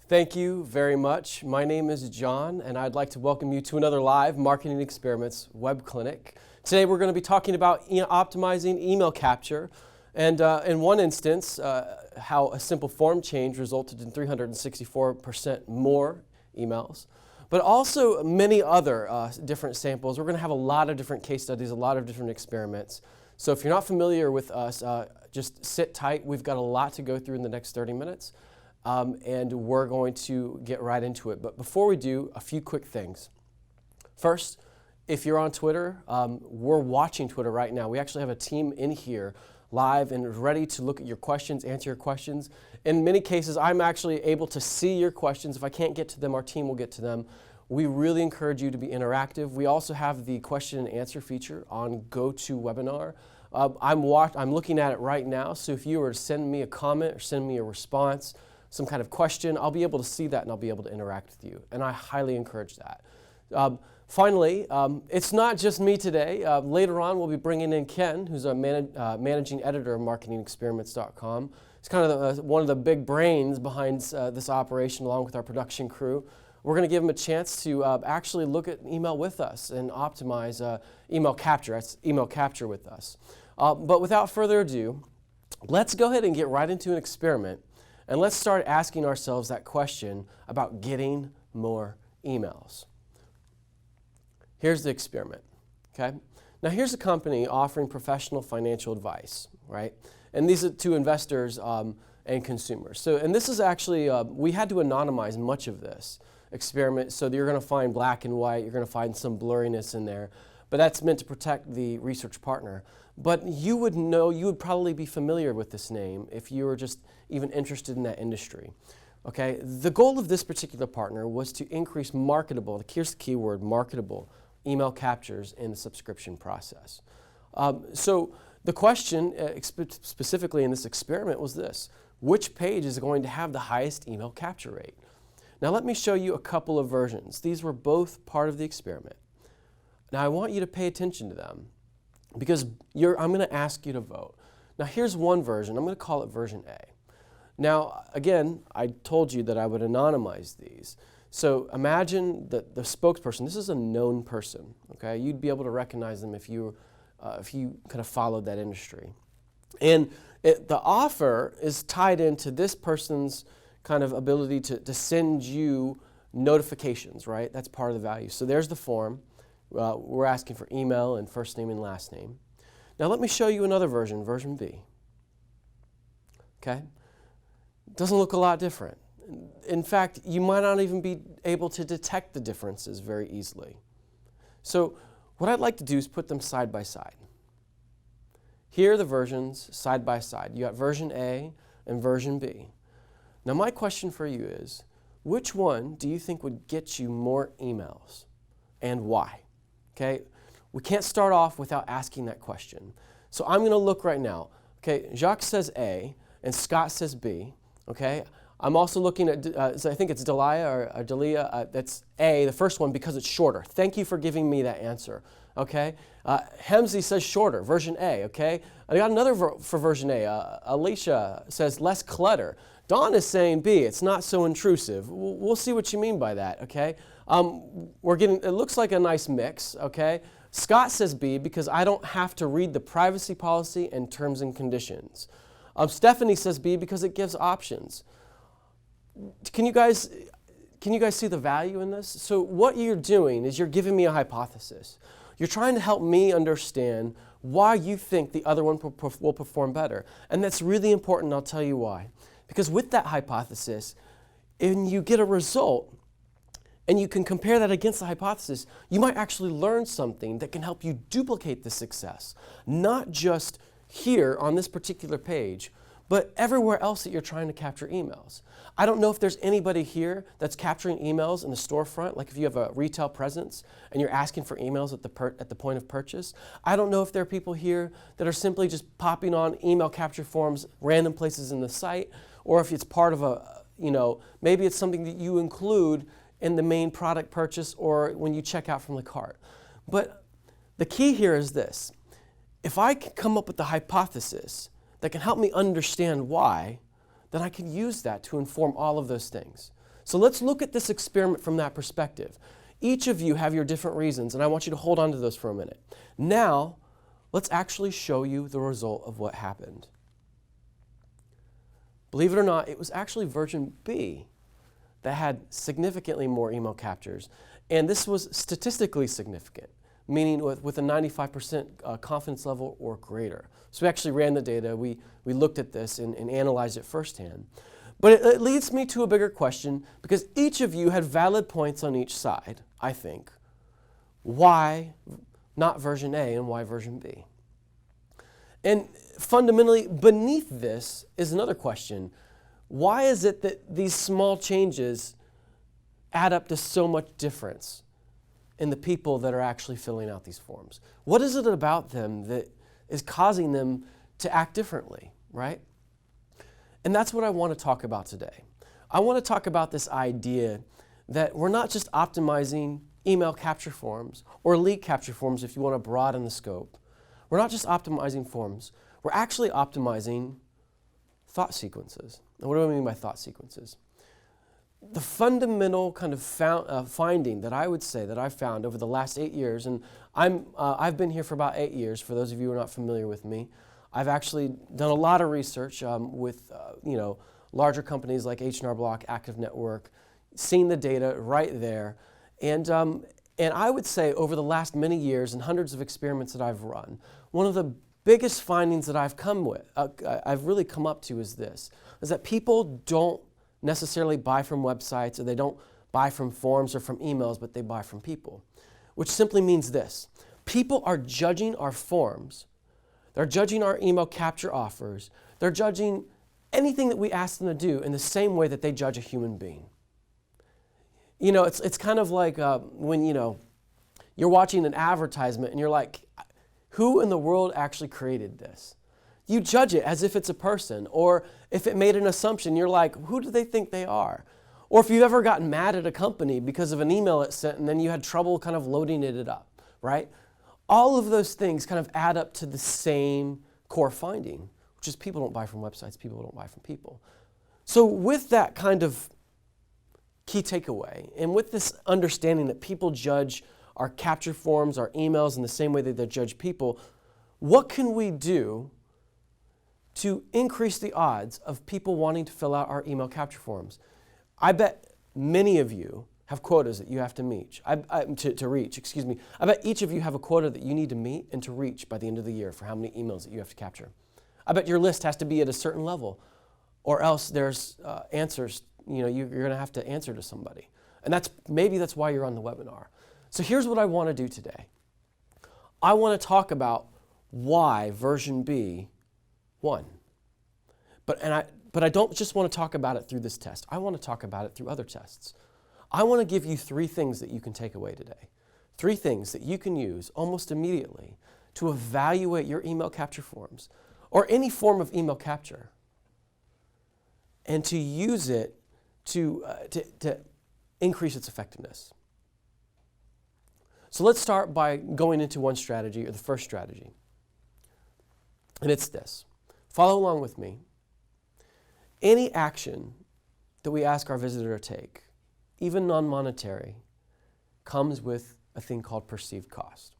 Thank you very much. My name is John, and I'd like to welcome you to another live Marketing Experiments web clinic. Today we're going to be talking about optimizing email capture, and in one instance, how a simple form change resulted in 364% more emails, but also many other different samples. We're going to have a lot of different case studies, a lot of different experiments. So if you're not familiar with us, just sit tight. We've got a lot to go through in the next 30 minutes. And we're going to get right into it. But before we do, a few quick things. First, if you're on Twitter, we're watching Twitter right now. We actually have a team in here live and ready to look at your questions, answer your questions. In many cases, I'm actually able to see your questions. If I can't get to them, our team will get to them. We really encourage you to be interactive. We also have the question and answer feature on GoToWebinar. I'm looking at it right now, so if you were to send me a comment or send me a response, some kind of question, I'll be able to see that and I'll be able to interact with you. And I highly encourage that. Finally, it's not just me today. Later on, we'll be bringing in Ken, who's a managing editor of MarketingExperiments.com. He's kind of one of the big brains behind this operation, along with our production crew. We're going to give him a chance to actually look at email with us and optimize email capture. That's email capture with us. But without further ado, let's go ahead and get right into an experiment. And let's start asking ourselves that question about getting more emails. Here's the experiment, okay? Now here's a company offering professional financial advice, right? And these are to investors and consumers. And this is actually, we had to anonymize much of this experiment, so that you're going to find black and white, you're going to find some blurriness in there, but that's meant to protect the research partner. But you would probably be familiar with this name if you were just even interested in that industry. Okay, the goal of this particular partner was to increase marketable, here's the key word, marketable email captures in the subscription process. So the question specifically in this experiment was this: which page is going to have the highest email capture rate? Now let me show you a couple of versions. These were both part of the experiment. Now I want you to pay attention to them, because I'm going to ask you to vote. Now here's one version. I'm going to call it version A. Now again, I told you that I would anonymize these. So imagine that the spokesperson, this is a known person, okay? You'd be able to recognize them if you kind of followed that industry. And the offer is tied into this person's kind of ability to send you notifications, right? That's part of the value. So there's the form. We're asking for email and first name and last name. Now let me show you another version, version B. Okay? Doesn't look a lot different. In fact, you might not even be able to detect the differences very easily. So what I'd like to do is put them side by side. Here are the versions side by side. You got version A and version B. Now my question for you is, which one do you think would get you more emails and why? Okay, we can't start off without asking that question. So I'm going to look right now. Okay, Jacques says A and Scott says B. Okay, I'm also looking at, so I think it's Delia, that's A, the first one, because it's shorter. Thank you for giving me that answer. Okay, Hemsey says shorter, version A. Okay, I got another for version A. Alicia says less clutter. Dawn is saying B, it's not so intrusive. We'll see what you mean by that, okay? It looks like a nice mix, okay? Scott says B because I don't have to read the privacy policy and terms and conditions. Stephanie says B because it gives options. Can you guys see the value in this? So what you're doing is you're giving me a hypothesis. You're trying to help me understand why you think the other one will perform better. And that's really important, I'll tell you why. Because with that hypothesis, and you get a result, and you can compare that against the hypothesis, you might actually learn something that can help you duplicate the success. Not just here on this particular page, but everywhere else that you're trying to capture emails. I don't know if there's anybody here that's capturing emails in the storefront, like if you have a retail presence and you're asking for emails at the point of purchase. I don't know if there are people here that are simply just popping on email capture forms random places in the site, or if it's part of maybe it's something that you include in the main product purchase or when you check out from the cart. But the key here is this. If I can come up with a hypothesis that can help me understand why, then I can use that to inform all of those things. So let's look at this experiment from that perspective. Each of you have your different reasons, and I want you to hold on to those for a minute. Now, let's actually show you the result of what happened. Believe it or not, it was actually version B that had significantly more email captures. And this was statistically significant, meaning with a 95% confidence level or greater. So we actually ran the data, we looked at this and analyzed it firsthand. But it leads me to a bigger question, because each of you had valid points on each side, I think. Why not version A and why version B? And fundamentally, beneath this is another question. Why is it that these small changes add up to so much difference in the people that are actually filling out these forms? What is it about them that is causing them to act differently, right? And that's what I want to talk about today. I want to talk about this idea that we're not just optimizing email capture forms or lead capture forms if you want to broaden the scope. We're not just optimizing forms, we're actually optimizing thought sequences. And what do I mean by thought sequences? The fundamental kind of finding that I would say that I've found over the last 8 years, and I've been here for about 8 years, for those of you who are not familiar with me. I've actually done a lot of research with larger companies like H&R Block, Active Network, seen the data right there. And I would say over the last many years and hundreds of experiments that I've run, one of the biggest findings that I've really come up to is this, is that people don't necessarily buy from websites, or they don't buy from forums or from emails, but they buy from people. Which simply means this: people are judging our forms, they're judging our email capture offers, they're judging anything that we ask them to do in the same way that they judge a human being. You know, it's kind of like when you're watching an advertisement and you're like, who in the world actually created this? You judge it as if it's a person, or if it made an assumption, you're like, who do they think they are? Or if you've ever gotten mad at a company because of an email it sent and then you had trouble kind of loading it up, right? All of those things kind of add up to the same core finding, which is people don't buy from websites, people don't buy from people. So with that kind of key takeaway, and with this understanding that people judge our capture forms, our emails in the same way that they judge people, what can we do to increase the odds of people wanting to fill out our email capture forms? I bet many of you have quotas that you have to reach. I bet each of you have a quota that you need to meet and to reach by the end of the year for how many emails that you have to capture. I bet your list has to be at a certain level, or else there's answers, you're going to have to answer to somebody. And maybe that's why you're on the webinar. So here's what I want to do today. I want to talk about why version B won. But I don't just want to talk about it through this test. I want to talk about it through other tests. I want to give you 3 things that you can take away today. 3 things that you can use almost immediately to evaluate your email capture forms, or any form of email capture, and to use it to increase its effectiveness. So let's start by going into one strategy, or the first strategy. And it's this. Follow along with me. Any action that we ask our visitor to take, even non-monetary, comes with a thing called perceived cost.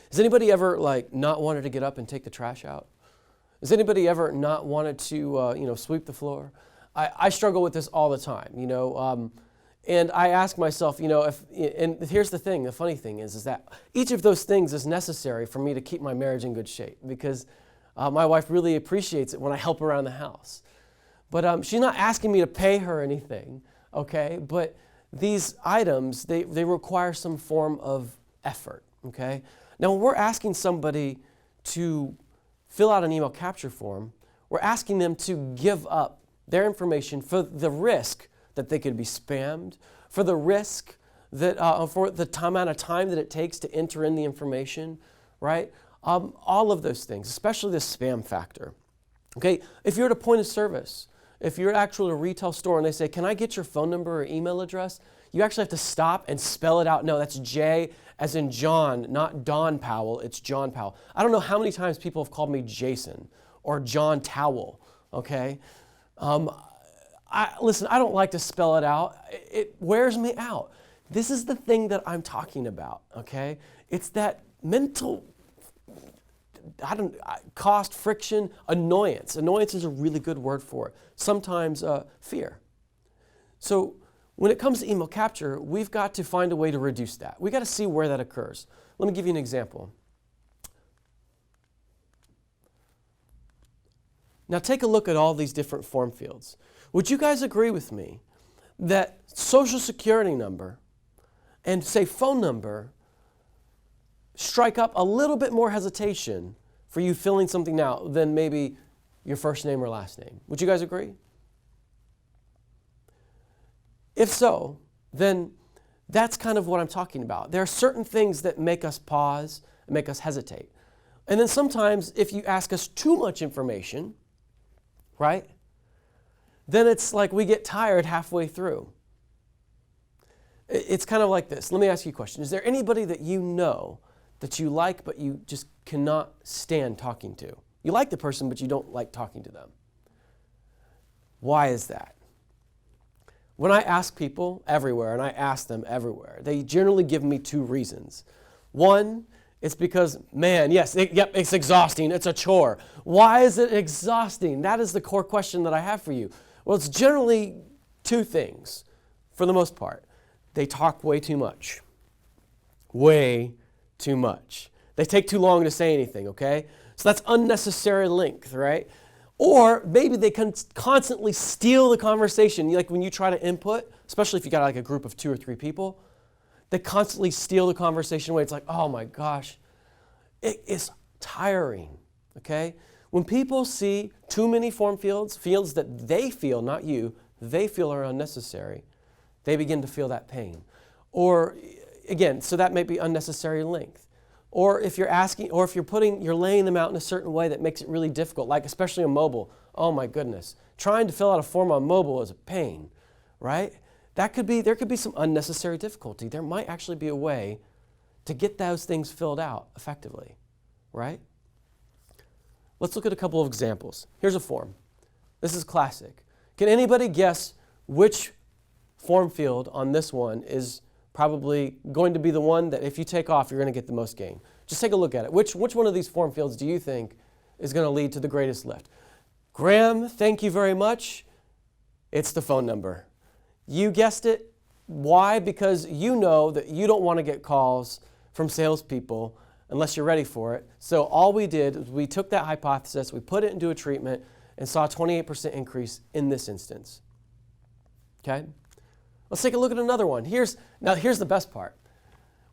Has anybody ever not wanted to get up and take the trash out? Has anybody ever not wanted to sweep the floor? I struggle with this all the time, and I ask myself, and here's the thing, the funny thing is that each of those things is necessary for me to keep my marriage in good shape, because my wife really appreciates it when I help around the house. But she's not asking me to pay her anything, okay? But these items, they require some form of effort, okay? Now, when we're asking somebody to fill out an email capture form, we're asking them to give up their information for the risk that they could be spammed, for the risk that for the amount of time that it takes to enter in the information, right? All of those things, especially the spam factor. Okay, if you're at a point of service, if you're actually at a retail store and they say, "Can I get your phone number or email address?" You actually have to stop and spell it out. No, that's J as in John, not Don Powell. It's John Powell. I don't know how many times people have called me Jason or John Towel. Okay. listen, I don't like to spell it out. It wears me out. This is the thing that I'm talking about, okay? It's that mental, cost, friction, annoyance. Annoyance is a really good word for it. Sometimes fear. So when it comes to email capture, we've got to find a way to reduce that. We've got to see where that occurs. Let me give you an example. Now take a look at all these different form fields. Would you guys agree with me that social security number and say phone number strike up a little bit more hesitation for you filling something out than maybe your first name or last name? Would you guys agree? If so, then that's kind of what I'm talking about. There are certain things that make us pause and make us hesitate. And then sometimes if you ask us too much information, right, then it's like we get tired halfway through. It's kind of like this. Let me ask you a question. Is there anybody that you know that you like but you just cannot stand talking to? You like the person but you don't like talking to them. Why is that? When I ask people everywhere, and I ask them everywhere, they generally give me two reasons. One, it's because, man, yes, it's exhausting. It's a chore. Why is it exhausting? That is the core question that I have for you. Well, it's generally two things, for the most part. They talk way too much. Way too much. They take too long to say anything, okay? So that's unnecessary length, right? Or maybe they can constantly steal the conversation. Like when you try to input, especially if you got like a group of 2 or 3 people, they constantly steal the conversation away. It's like, oh my gosh, it is tiring, okay? When people see too many form fields that they feel, not you, they feel are unnecessary, they begin to feel that pain. Or again, so that may be unnecessary length. Or if you're asking, or if you're laying them out in a certain way that makes it really difficult, like especially on mobile, oh my goodness, trying to fill out a form on mobile is a pain, right? There could be some unnecessary difficulty. There might actually be a way to get those things filled out effectively, right? Let's look at a couple of examples. Here's a form. This is classic. Can anybody guess which form field on this one is probably going to be the one that if you take off, you're going to get the most gain? Just take a look at it. Which one of these form fields do you think is going to lead to the greatest lift? Graham, thank you very much. It's the phone number. You guessed it. Why? Because you know that you don't want to get calls from salespeople unless you're ready for it. So all we did was we took that hypothesis, we put it into a treatment, and saw a 28% increase in this instance. Okay? Let's take a look at another one. Here's the best part.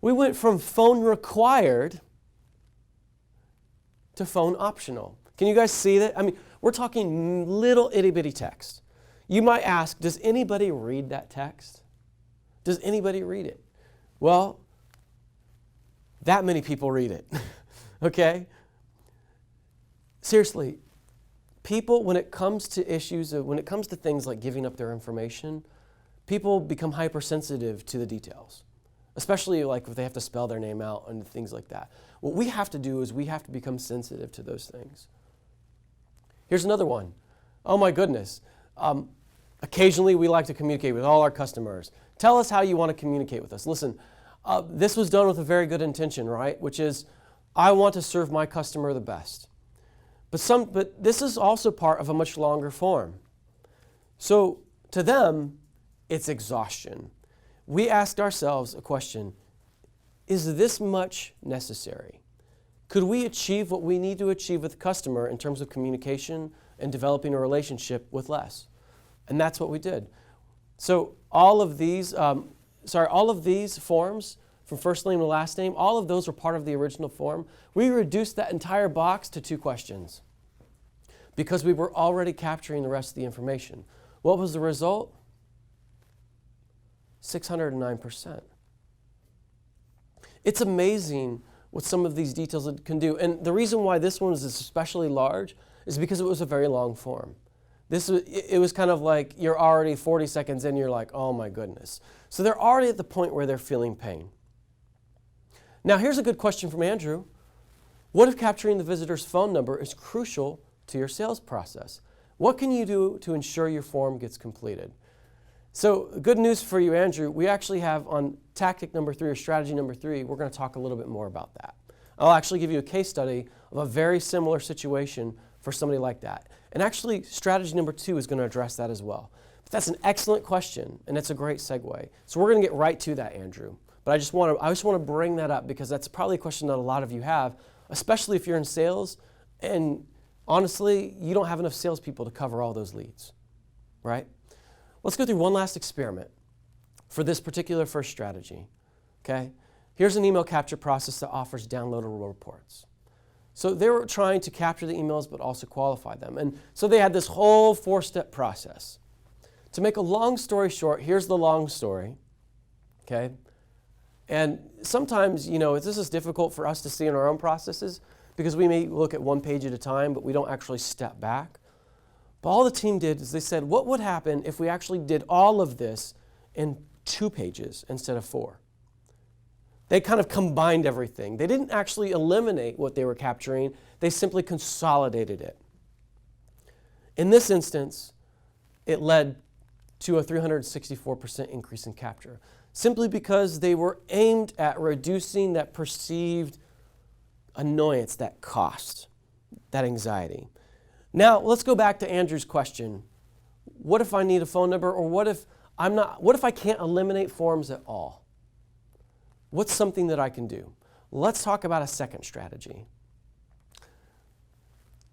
We went from phone required to phone optional. Can you guys see that? I mean, we're talking little itty-bitty text. You might ask, does anybody read that text? Does anybody read it? Well, that many people read it, okay? Seriously, people, when it comes to issues, when it comes to things like giving up their information, people become hypersensitive to the details, especially like if they have to spell their name out and things like that. What we have to do is we have to become sensitive to those things. Here's another one. Oh my goodness. Occasionally we like to communicate with all our customers. Tell us how you want to communicate with us. Listen, this was done with a very good intention, right? Which is, I want to serve my customer the best. But this is also part of a much longer form. So to them, it's exhaustion. We asked ourselves a question, is this much necessary? Could we achieve what we need to achieve with the customer in terms of communication and developing a relationship with less? And that's what we did. So all of these forms, from first name to last name, all of those were part of the original form. We reduced that entire box to 2 questions because we were already capturing the rest of the information. What was the result? 609%. It's amazing what some of these details can do. And the reason why this one is especially large is because it was a very long form. It was kind of like you're already 40 seconds in, you're like, oh my goodness. So they're already at the point where they're feeling pain. Now here's a good question from Andrew. What if capturing the visitor's phone number is crucial to your sales process? What can you do to ensure your form gets completed? So good news for you, Andrew, we actually have on tactic number 3 or strategy number 3, we're going to talk a little bit more about that. I'll actually give you a case study of a very similar situation for somebody like that. And actually, strategy number 2 is going to address that as well. But that's an excellent question, and it's a great segue. So we're going to get right to that, Andrew. But I just want to bring that up because that's probably a question that a lot of you have, especially if you're in sales. And honestly, you don't have enough salespeople to cover all those leads, right? Let's go through one last experiment for this particular first strategy, okay? Here's an email capture process that offers downloadable reports. So they were trying to capture the emails but also qualify them. And so they had this whole 4-step process. To make a long story short, here's the long story, okay? And sometimes, this is difficult for us to see in our own processes because we may look at one page at a time, but we don't actually step back. But all the team did is they said, what would happen if we actually did all of this in 2 pages instead of 4? They kind of combined everything. They didn't actually eliminate what they were capturing. They simply consolidated it. In this instance, it led to a 364% increase in capture, simply because they were aimed at reducing that perceived annoyance, that cost, that anxiety. Now, let's go back to Andrew's question. What if I need a phone number, or what if I can't eliminate forms at all? What's something that I can do? Let's talk about a second strategy.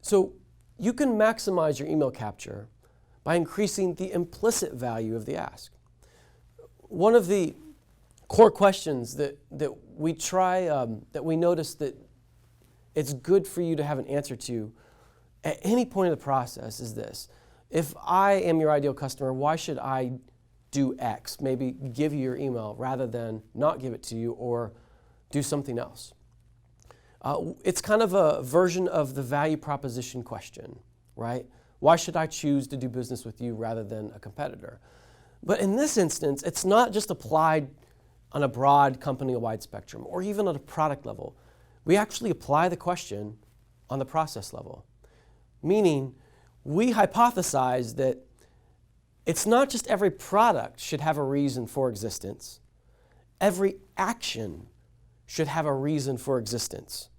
So you can maximize your email capture by increasing the implicit value of the ask. One of the core questions that we try, that we notice that it's good for you to have an answer to at any point of the process is this. If I am your ideal customer, why should I do X? Maybe give you your email rather than not give it to you or do something else. It's kind of a version of the value proposition question, right? Why should I choose to do business with you rather than a competitor? But in this instance, it's not just applied on a broad company-wide spectrum or even at a product level. We actually apply the question on the process level. Meaning, we hypothesize that it's not just every product should have a reason for existence. Every action should have a reason for existence.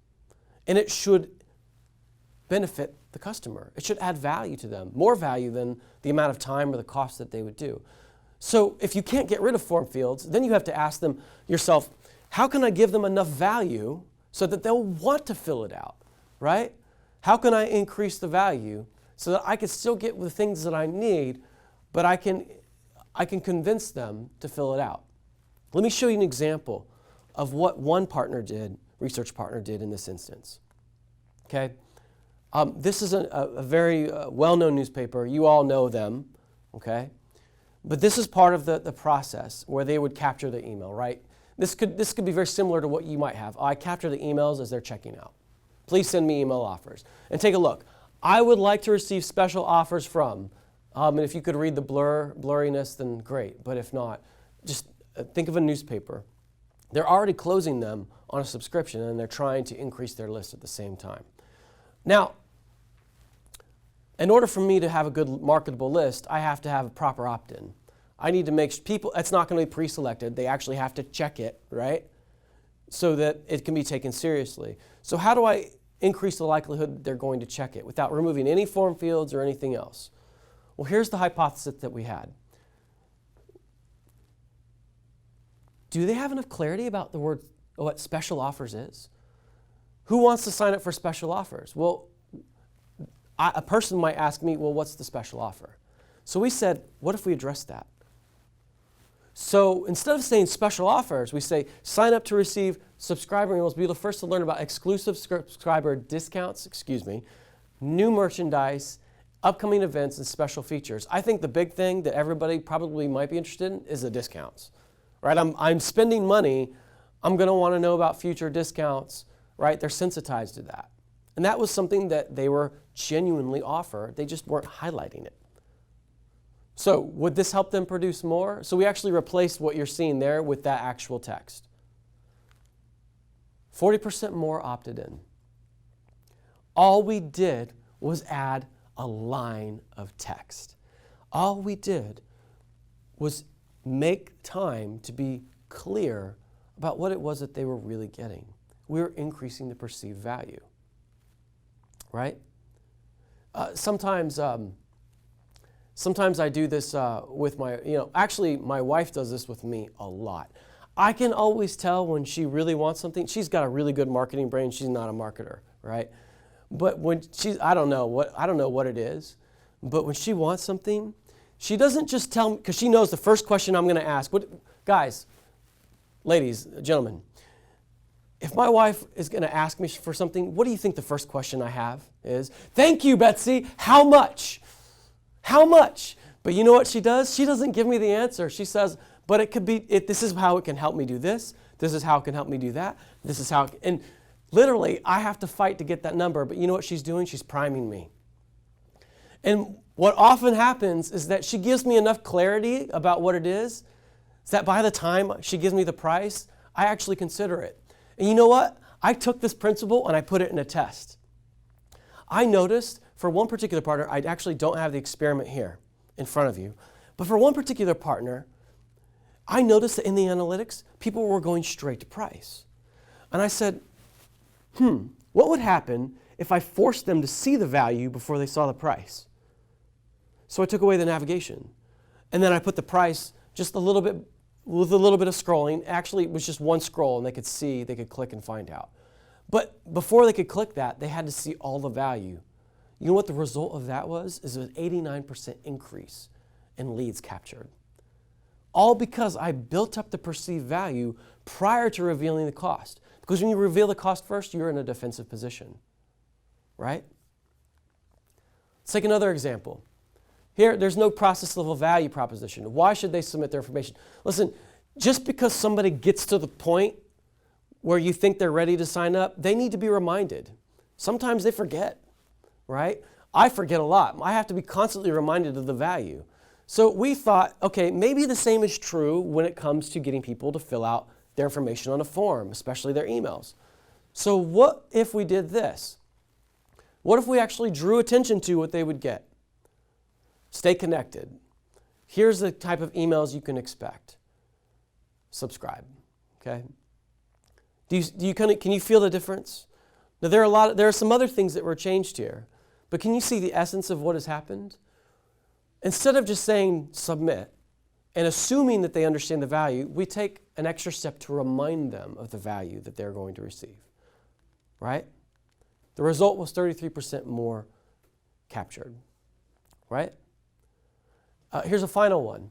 And it should benefit the customer. It should add value to them, more value than the amount of time or the cost that they would do. So if you can't get rid of form fields, then you have to ask them yourself, how can I give them enough value so that they'll want to fill it out, right? How can I increase the value so that I can still get the things that I need, but I can convince them to fill it out? Let me show you an example of what one research partner did in this instance. Okay, this is a very well-known newspaper. You all know them, okay? But this is part of the process where they would capture the email, right? This could be very similar to what you might have. I capture the emails as they're checking out. Please send me email offers. And take a look. I would like to receive special offers from, and if you could read the blurriness, then great. But if not, just think of a newspaper. They're already closing them on a subscription, and they're trying to increase their list at the same time. Now, in order for me to have a good marketable list, I have to have a proper opt-in. I need to make people, it's not going to be pre-selected. They actually have to check it, right? So that it can be taken seriously. So how do I increase the likelihood that they're going to check it without removing any form fields or anything else? Well, here's the hypothesis that we had. Do they have enough clarity about the word, what special offers is? Who wants to sign up for special offers? Well, a person might ask me, well, what's the special offer? So we said, what if we address that? So instead of saying special offers, we say sign up to receive subscriber emails, be the first to learn about exclusive subscriber discounts, new merchandise, upcoming events, and special features. I think the big thing that everybody probably might be interested in is the discounts, right? I'm spending money. I'm going to want to know about future discounts, right? They're sensitized to that. And that was something that they were genuinely offered. They just weren't highlighting it. So would this help them produce more? So we actually replaced what you're seeing there with that actual text. 40% more opted in. All we did was add a line of text. All we did was make time to be clear about what it was that they were really getting. We were increasing the perceived value, right? Sometimes I do this with actually my wife does this with me a lot. I can always tell when she really wants something. She's got a really good marketing brain. She's not a marketer, right? But when I don't know what it is, but when she wants something, she doesn't just tell me, because she knows the first question I'm going to ask. Guys, ladies, gentlemen, if my wife is going to ask me for something, what do you think the first question I have is? Thank you, Betsy. How much? How much? But you know what she does? She doesn't give me the answer. She says, but it could be, this is how it can help me do this. This is how it can help me do that. This is how, and literally I have to fight to get that number. But you know what she's doing? She's priming me. And what often happens is that she gives me enough clarity about what it is that by the time she gives me the price, I actually consider it. And you know what? I took this principle and I put it in a test. I noticed for one particular partner, I actually don't have the experiment here in front of you, but for one particular partner, I noticed that in the analytics, people were going straight to price. And I said, what would happen if I forced them to see the value before they saw the price? So I took away the navigation. And then I put the price just a little bit, with a little bit of scrolling. Actually, it was just one scroll and they could see, they could click and find out. But before they could click that, they had to see all the value. You know what the result of that was? Is an 89% increase in leads captured. All because I built up the perceived value prior to revealing the cost. Because when you reveal the cost first, you're in a defensive position, right? Let's take another example. Here, there's no process level value proposition. Why should they submit their information? Listen, just because somebody gets to the point where you think they're ready to sign up, they need to be reminded. Sometimes they forget, right? I forget a lot. I have to be constantly reminded of the value. So we thought, okay, maybe the same is true when it comes to getting people to fill out their information on a form, especially their emails. So what if we did this? What if we actually drew attention to what they would get? Stay connected. Here's the type of emails you can expect. Subscribe, okay? Can you feel the difference? Now there are some other things that were changed here, but can you see the essence of what has happened? Instead of just saying submit and assuming that they understand the value, we take an extra step to remind them of the value that they're going to receive, right? The result was 33% more captured, right? Here's a final one.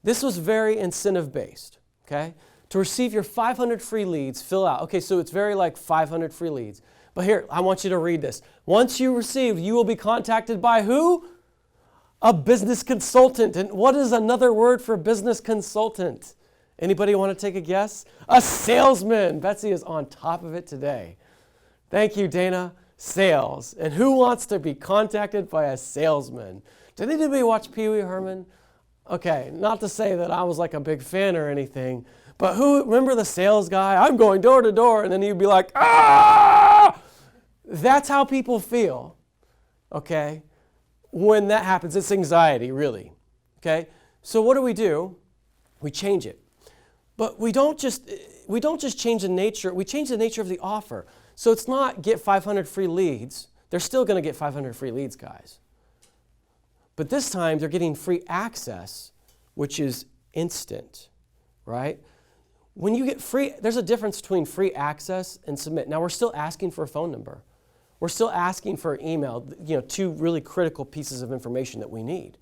This was very incentive-based, okay? To receive your 500 free leads, fill out. Okay, so it's very like 500 free leads. But here, I want you to read this. Once you receive, you will be contacted by who? A business consultant. And what is another word for business consultant? Anybody want to take a guess? A salesman. Betsy is on top of it today. Thank you, Dana. Sales. And who wants to be contacted by a salesman? Did anybody watch Pee Wee Herman? Okay, not to say that I was like a big fan or anything, but remember the sales guy? I'm going door to door, and then he'd be like, ah! That's how people feel, okay? When that happens, it's anxiety, really, okay? So what do? We change it. But we don't just change the nature, we change the nature of the offer. So it's not get 500 free leads. They're still going to get 500 free leads, guys. But this time, they're getting free access, which is instant, right? When you get free, there's a difference between free access and submit. Now, we're still asking for a phone number. We're still asking for an email, two really critical pieces of information that we need.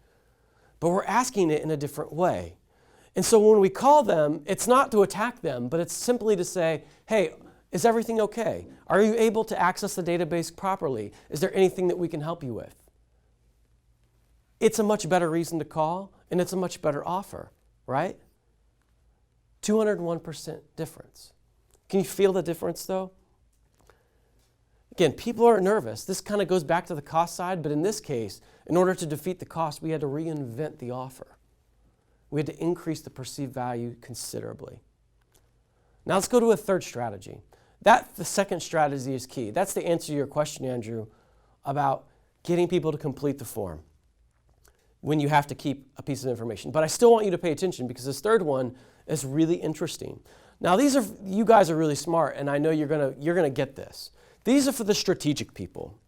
But we're asking it in a different way. And so when we call them, it's not to attack them, but it's simply to say, hey, is everything okay? Are you able to access the database properly? Is there anything that we can help you with? It's a much better reason to call, and it's a much better offer, right? 201% difference. Can you feel the difference, though? Again, people are nervous. This kind of goes back to the cost side, but in this case, in order to defeat the cost, we had to reinvent the offer. We had to increase the perceived value considerably. Now let's go to a third strategy. The second strategy is key. That's the answer to your question, Andrew, about getting people to complete the form when you have to keep a piece of information. But I still want you to pay attention because this third one is really interesting. Now you guys are really smart, and I know you're gonna get this. These are for the strategic people.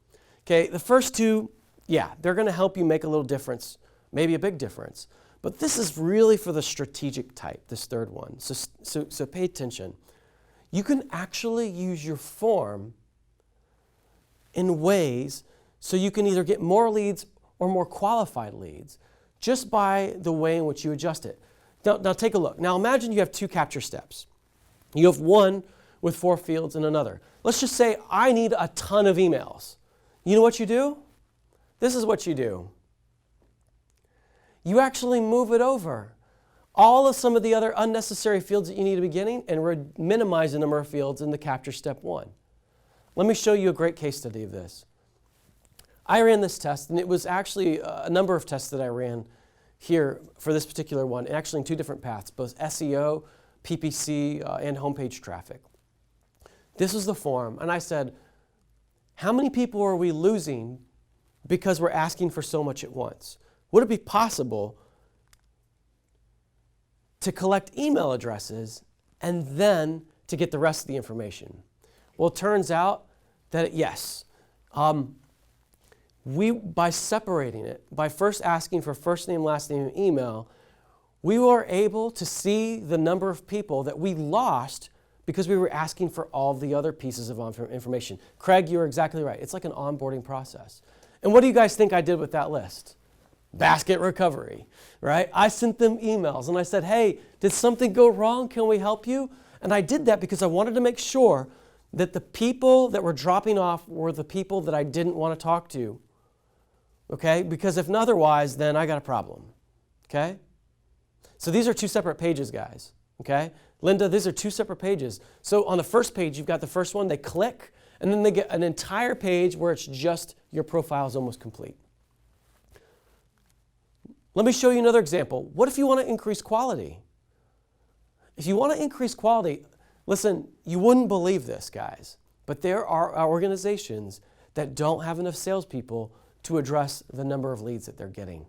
Okay, the first two, yeah, they're gonna help you make a little difference, maybe a big difference. But this is really for the strategic type, this third one. So pay attention. You can actually use your form in ways so you can either get more leads or more qualified leads just by the way in which you adjust it. Now take a look. Now imagine you have two capture steps. You have one with 4 fields and another. Let's just say I need a ton of emails. You know what you do? This is what you do. You actually move it over. All of some of the other unnecessary fields that you need at the beginning and minimize the number of fields in the capture step 1. Let me show you a great case study of this. I ran this test, and it was actually a number of tests that I ran here for this particular one, actually in 2 different paths, both SEO, PPC, and homepage traffic. This was the form, and I said, how many people are we losing because we're asking for so much at once? Would it be possible to collect email addresses and then to get the rest of the information? Well, it turns out that yes. By separating it, by first asking for first name, last name, and email, we were able to see the number of people that we lost because we were asking for all the other pieces of information. Craig, you're exactly right. It's like an onboarding process. And what do you guys think I did with that list? Basket recovery, right? I sent them emails and I said, hey, did something go wrong? Can we help you? And I did that because I wanted to make sure that the people that were dropping off were the people that I didn't want to talk to. Okay? Because if otherwise, then I got a problem. Okay? So these are 2 separate pages, guys. Okay? Linda, these are 2 separate pages. So on the first page, you've got the first one, they click, and then they get an entire page where it's just your profile is almost complete. Let me show you another example. What if you want to increase quality? If you want to increase quality, listen, you wouldn't believe this, guys, but there are organizations that don't have enough salespeople to address the number of leads that they're getting.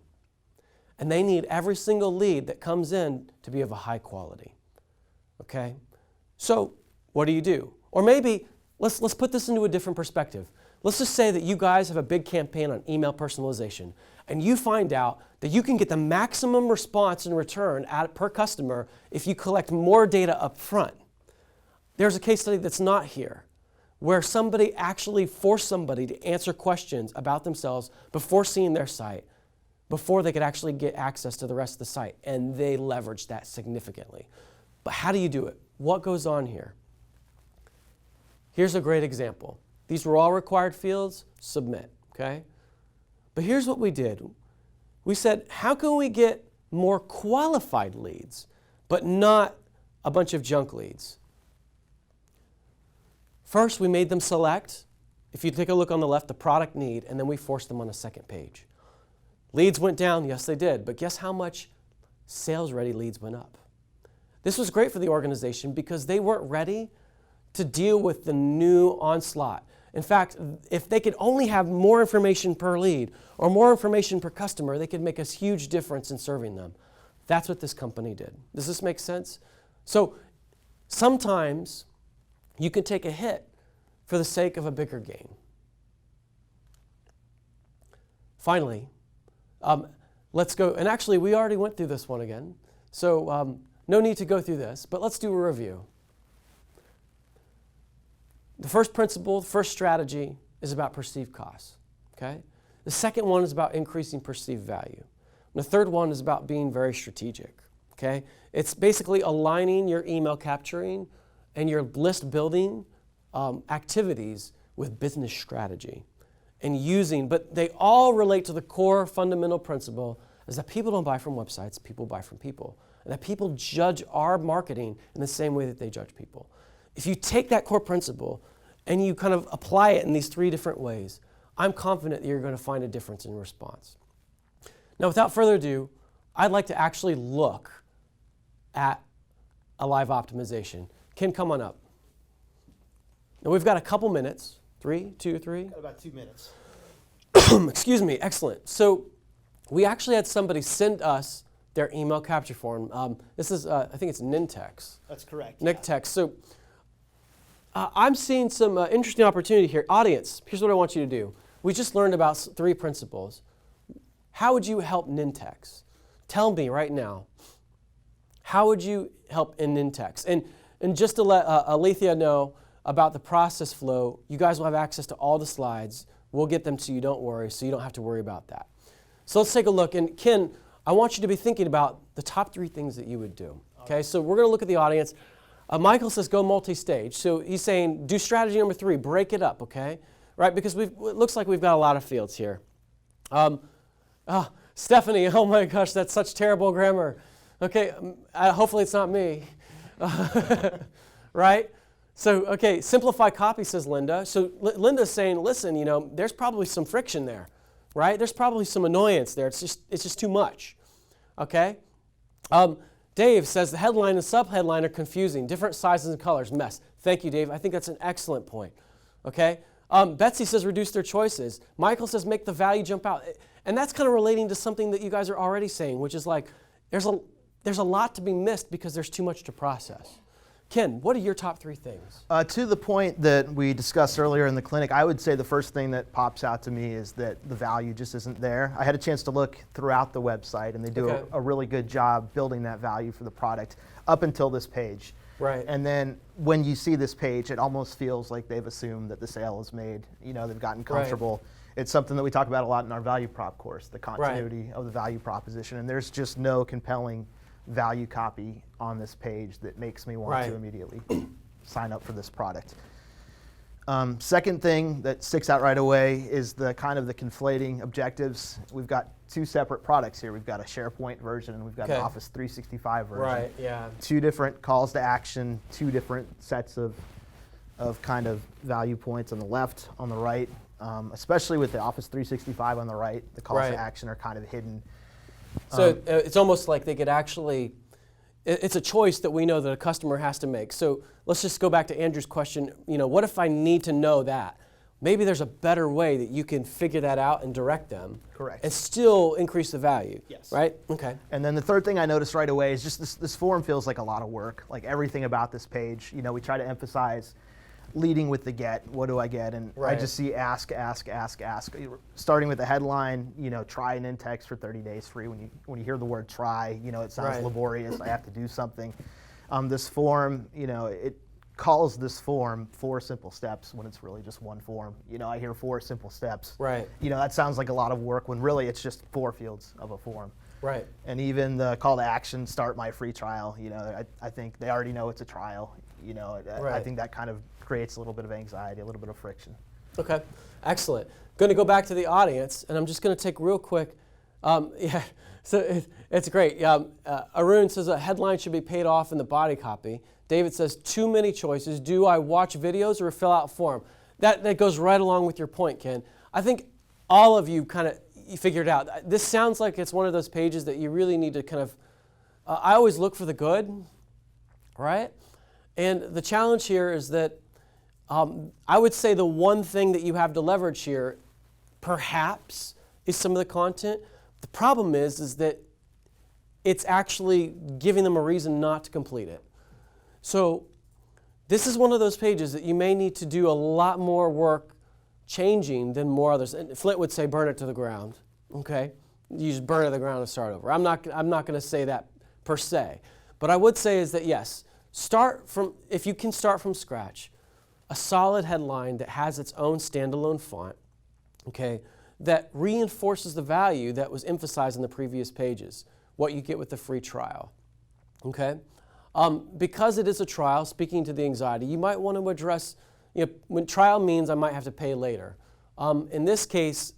And they need every single lead that comes in to be of a high quality. Okay? So what do? Or maybe, let's put this into a different perspective. Let's just say that you guys have a big campaign on email personalization, and you find out that you can get the maximum response in return per customer if you collect more data up front. There's a case study that's not here, where somebody actually forced somebody to answer questions about themselves before seeing their site, before they could actually get access to the rest of the site, and they leveraged that significantly. But how do you do it? What goes on here? Here's a great example. These were all required fields, submit, okay? But here's what we did. We said, how can we get more qualified leads, but not a bunch of junk leads? First, we made them select, if you take a look on the left, the product need, and then we forced them on a second page. Leads went down, yes they did, but guess how much sales-ready leads went up? This was great for the organization because they weren't ready to deal with the new onslaught. In fact, if they could only have more information per lead or more information per customer, they could make a huge difference in serving them. That's what this company did. Does this make sense? So sometimes you can take a hit for the sake of a bigger gain. Finally, let's go, and actually we already went through this one again, so no need to go through this, but let's do a review. The first principle, the first strategy is about perceived costs, okay? The second one is about increasing perceived value. And the third one is about being very strategic, okay? It's basically aligning your email capturing and your list building activities with business strategy and but they all relate to the core fundamental principle is that people don't buy from websites, people buy from people. And that people judge our marketing in the same way that they judge people. If you take that core principle and you kind of apply it in these 3 different ways, I'm confident that you're going to find a difference in response. Now, without further ado, I'd like to actually look at a live optimization. Ken, come on up. Now, we've got a couple minutes. 3, 2, 3? Got about 2 minutes. Excuse me, excellent. So we actually had somebody send us their email capture form. This is, I think it's Nintex. That's correct. Nintex. So I'm seeing some interesting opportunity here. Audience, here's what I want you to do. We just learned about 3 principles. How would you help Nintex? Tell me right now. How would you help in Nintex? And just to let Alethea know about the process flow, you guys will have access to all the slides. We'll get them to you, don't worry, so you don't have to worry about that. So let's take a look. And Ken, I want you to be thinking about the top 3 things that you would do. Okay, so we're going to look at the audience. Michael says go multi-stage. So he's saying do strategy number 3, break it up, okay? Right, because it looks like we've got a lot of fields here. Stephanie, oh my gosh, that's such terrible grammar. Okay, hopefully it's not me. Right? So, okay, simplify copy, says Linda. So Linda's saying, listen, you know, there's probably some friction there, right? There's probably some annoyance there. It's just too much, okay? Dave says the headline and subheadline are confusing. Different sizes and colors, mess. Thank you, Dave. I think that's an excellent point, okay? Betsy says reduce their choices. Michael says make the value jump out. And that's kind of relating to something that you guys are already saying, which is like there's a lot to be missed because there's too much to process. Ken, what are your top 3 things? To the point that we discussed earlier in the clinic, I would say the first thing that pops out to me is that the value just isn't there. I had a chance to look throughout the website, and they do a really good job building that value for the product up until this page. Right. And then when you see this page, it almost feels like they've assumed that the sale is made. You know, they've gotten comfortable. Right. It's something that we talk about a lot in our value prop course, the continuity of the value proposition. And there's just no compelling value copy on this page that makes me want to immediately sign up for this product. Second thing that sticks out right away is the kind of the conflating objectives. We've got 2 separate products here. We've got a SharePoint version and we've got an Office 365 version. Right, yeah. 2 different calls to action, 2 different sets of kind of value points on the left, on the right. Especially with the Office 365 on the right, the calls to action are kind of hidden. So it's almost like they could actually, it's a choice that we know that a customer has to make. So let's just go back to Andrew's question, you know, what if I need to know that? Maybe there's a better way that you can figure that out and direct them. Correct. And still increase the value. Yes. Right? Okay. And then the third thing I noticed right away is just this form feels like a lot of work. Like everything about this page, you know, we try to emphasize leading with the get, what do I get? And I just see ask. Starting with the headline, you know, try an Nintex for 30 days free. When you hear the word try, you know, it sounds laborious. I have to do something. This form, you know, it calls this form 4 simple steps when it's really just 1 form. You know, I hear 4 simple steps. Right. You know, that sounds like a lot of work when really it's just 4 fields of a form. Right. And even the call to action, start my free trial, you know, I think they already know it's a trial. You know, I think that kind of creates a little bit of anxiety, a little bit of friction. Okay, excellent. Going to go back to the audience, and I'm just going to take real quick. So it's great. Arun says a headline should be paid off in the body copy. David says too many choices. Do I watch videos or fill out form? That goes right along with your point, Ken. I think all of you kind of figured out. This sounds like it's one of those pages that you really need to kind of. I always look for the good, right? And the challenge here is that I would say the one thing that you have to leverage here, perhaps, is some of the content. The problem is that it's actually giving them a reason not to complete it. So this is one of those pages that you may need to do a lot more work changing than more others. And Flint would say burn it to the ground, okay? You just burn it to the ground and start over. I'm not going to say that per se. But I would say is that, yes, if you can start from scratch, a solid headline that has its own standalone font, okay, that reinforces the value that was emphasized in the previous pages, what you get with the free trial, okay? Because it is a trial, speaking to the anxiety, you might want to address, you know, when trial means I might have to pay later. In this case,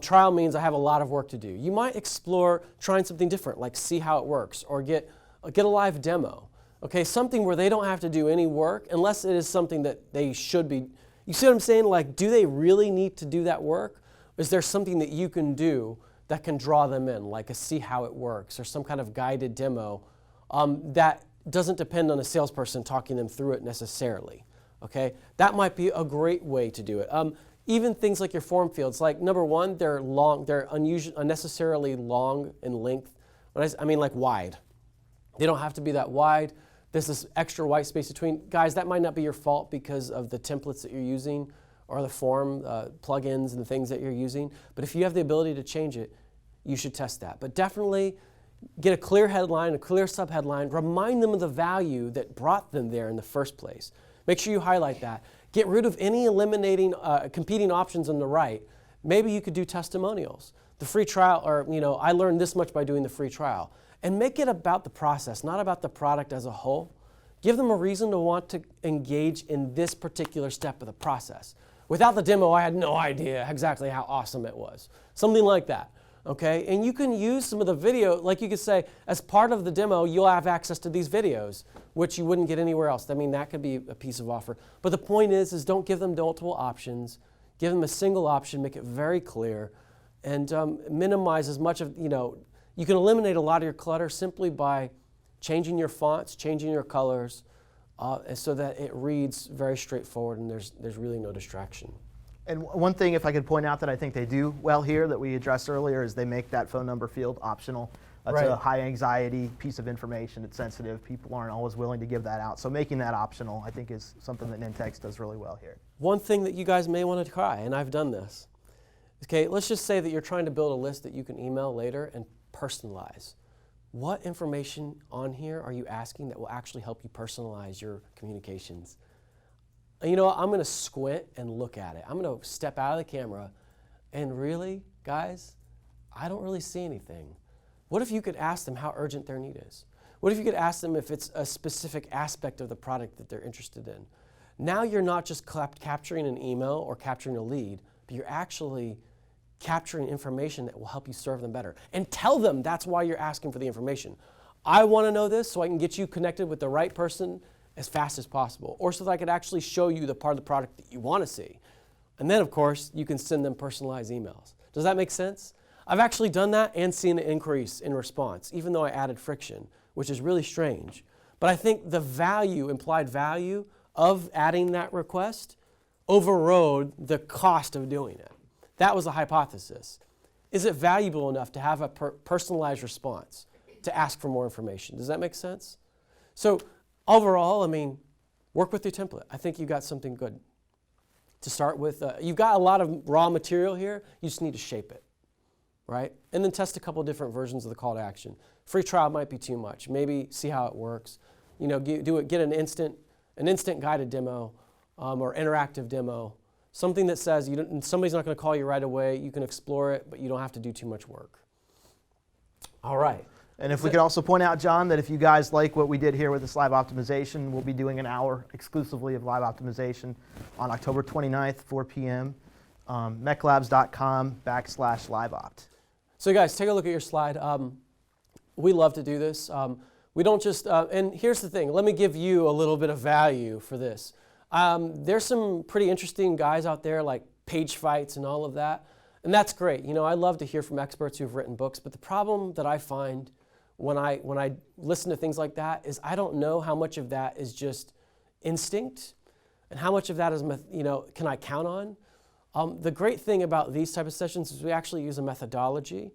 trial means I have a lot of work to do. You might explore trying something different, like see how it works, or get a live demo. Okay, something where they don't have to do any work unless it is something that they should be. You see what I'm saying? Like, do they really need to do that work? Is there something that you can do that can draw them in, like a see how it works or some kind of guided demo that doesn't depend on a salesperson talking them through it necessarily? Okay, that might be a great way to do it. Even things like your form fields, like number one, they're long, they're unnecessarily long in length. I mean like wide. They don't have to be that wide. There's this extra white space between. Guys, that might not be your fault because of the templates that you're using or the form plugins and the things that you're using. But if you have the ability to change it, you should test that. But definitely get a clear headline, a clear subheadline. Remind them of the value that brought them there in the first place. Make sure you highlight that. Get rid of any eliminating competing options on the right. Maybe you could do testimonials. The free trial, or I learned this much by doing the free trial. And make it about the process, not about the product as a whole. Give them a reason to want to engage in this particular step of the process. Without the demo, I had no idea exactly how awesome it was. Something like that, okay? And you can use some of the video, like you could say, as part of the demo, you'll have access to these videos, which you wouldn't get anywhere else. I mean, that could be a piece of offer. But the point is don't give them multiple options. Give them a single option, make it very clear, and minimize as much of, you can eliminate a lot of your clutter simply by changing your fonts, changing your colors, so that it reads very straightforward and there's really no distraction. And one thing, if I could point out that I think they do well here that we addressed earlier, is they make that phone number field optional. That's a high anxiety piece of information. It's sensitive. People aren't always willing to give that out. So making that optional, I think, is something that Nintex does really well here. One thing that you guys may want to try, and I've done this. Okay, let's just say that you're trying to build a list that you can email later and personalize. What information on here are you asking that will actually help you personalize your communications? And you know what? I'm going to squint and look at it. I'm going to step out of the camera and really, guys, I don't really see anything. What if you could ask them how urgent their need is? What if you could ask them if it's a specific aspect of the product that they're interested in? Now you're not just capturing an email or capturing a lead, but you're actually capturing information that will help you serve them better. And tell them that's why you're asking for the information. I want to know this so I can get you connected with the right person as fast as possible, or so that I could actually show you the part of the product that you want to see. And then, of course, you can send them personalized emails. Does that make sense? I've actually done that and seen an increase in response, even though I added friction, which is really strange. But I think the value, implied value of adding that request overrode the cost of doing it. That was the hypothesis. Is it valuable enough to have a personalized response to ask for more information? Does that make sense? So overall, I mean, work with your template. I think you got something good. To start with, you've got a lot of raw material here. You just need to shape it, right? And then test a couple different versions of the call to action. Free trial might be too much. Maybe see how it works. Get an instant guided demo or interactive demo. Something that says somebody's not going to call you right away. You can explore it, but you don't have to do too much work. All right. And if we could also point out, John, that if you guys like what we did here with this live optimization, we'll be doing an hour exclusively of live optimization on October 29th, 4 p.m. Meclabs.com/liveopt. So guys, take a look at your slide. We love to do this. We don't just, and here's the thing, let me give you a little bit of value for this. There's some pretty interesting guys out there like Page Fights and all of that, and that's great. I love to hear from experts who've written books, but the problem that I find when I listen to things like that is I don't know how much of that is just instinct and how much of that is, can I count on? The great thing about these type of sessions is we actually use a methodology.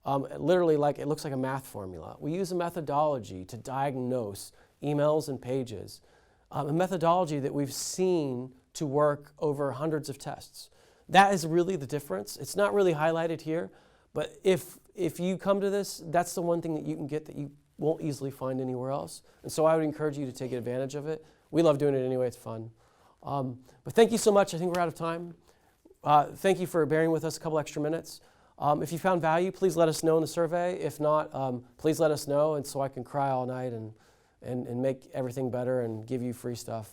Literally, it looks like a math formula. We use a methodology to diagnose emails and pages. A methodology that we've seen to work over hundreds of tests. That is really the difference. It's not really highlighted here, but if you come to this, that's the one thing that you can get that you won't easily find anywhere else. And so I would encourage you to take advantage of it. We love doing it anyway, it's fun. But thank you so much. I think we're out of time. Thank you for bearing with us a couple extra minutes. If you found value, please let us know in the survey. If not, please let us know, and so I can cry all night and make everything better and give you free stuff,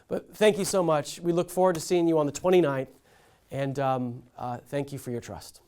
But thank you so much. We look forward to seeing you on the 29th, and thank you for your trust.